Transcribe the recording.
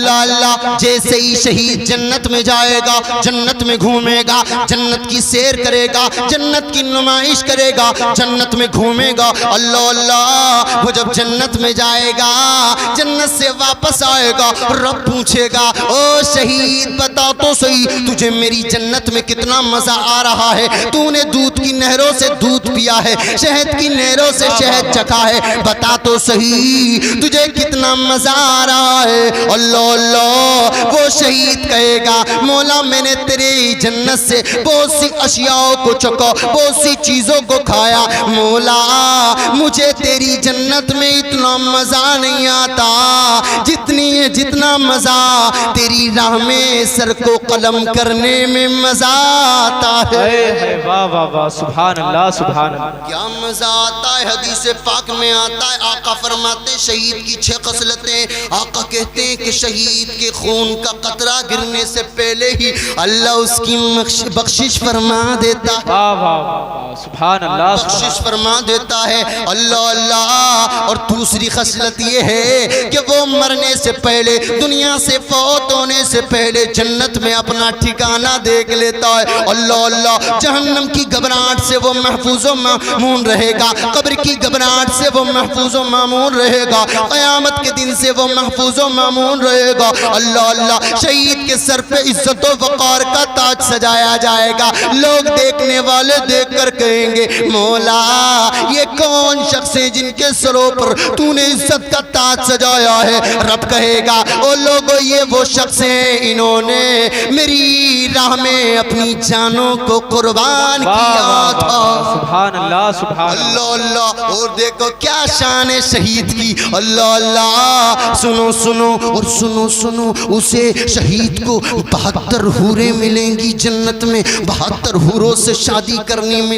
اللہ اللہ جیسے ہی شہید جنت میں جائے گا، جنت میں گھومے گا، جنت کی سیر کرے گا، جنت کی نمائش کرے گا، جنت میں گھومے گا، اللہ اللہ وہ جب جنت میں جائے گا، جنت سے واپس آئے گا، رب پوچھے گا او شہید بتا تو صحیح تجھے میری جنت میں کتنا مزہ آ رہا ہے، تو نے دودھ کی نہروں سے دودھ پیا ہے، شہد کی نہروں سے شہد چکھا ہے، بتا تو صحیح تجھے کتنا مزہ آ رہا ہے۔ اللہ اللہ وہ شہید کہے گا مولا میں نے تیری جنت سے بہت سی اشیاء کو چکھا، بہت سی چیزوں کو کھایا، مولا مجھے تیری جنت میں اتنا مزہ نہیں آتا جتنا مزہ تیری راہ میں سر کو قلم کرنے میں مزہ آتا ہے۔ واہ واہ واہ، سبحان اللہ سبحان اللہ۔ کیا مزہ آتا ہے، حدیث پاک میں آتا ہے، آقا فرماتے شہید کی 6 خصلتیں، آقا کہتے ہیں کہ شہید کے خون کا قطرہ گرنے سے پہلے ہی اللہ اس کی بخشش فرما دیتا ہے، واہ واہ واہ، سبحان اللہ بخشش فرما دیتا ہے، اللہ اللہ۔ اور دوسری خصلت یہ ہے کہ وہ مرنے سے پہلے، دنیا سے فوت ہونے سے پہلے جنت میں اپنا ٹھکانہ دیکھ لیتا ہے، اللہ اللہ۔ جہنم کی گھبراہٹ سے وہ محفوظ و مامون رہے گا، قبر کی گھبراہٹ سے وہ محفوظ و مامون رہے گا، قیامت کے دن سے وہ محفوظ و مامون رہے گا، اللہ اللہ۔ شہید کے سر پہ عزت و وقار کا تاج سجایا جائے گا، لوگ دیکھنے والے دیکھ کر کہیں گے مولا یہ کون شخص ہیں جن کے سروں پر تو نے عزت کا تاج سجایا ہے؟ رب کہے گا او لوگو یہ وہ شخص ہیں انہوں نے میری راہ میں اپنی جانوں کو قربان کیا تھا، سبحان اللہ سبحان اللہ اللہ۔ اور دیکھو کیا شان ہے شہید کی، اللہ اللہ۔ سنو سنو اور سنو سنو، اسے شہید کو 72 حوریں ملیں گی جنت میں، 72 حوروں سے شادی کرنے میں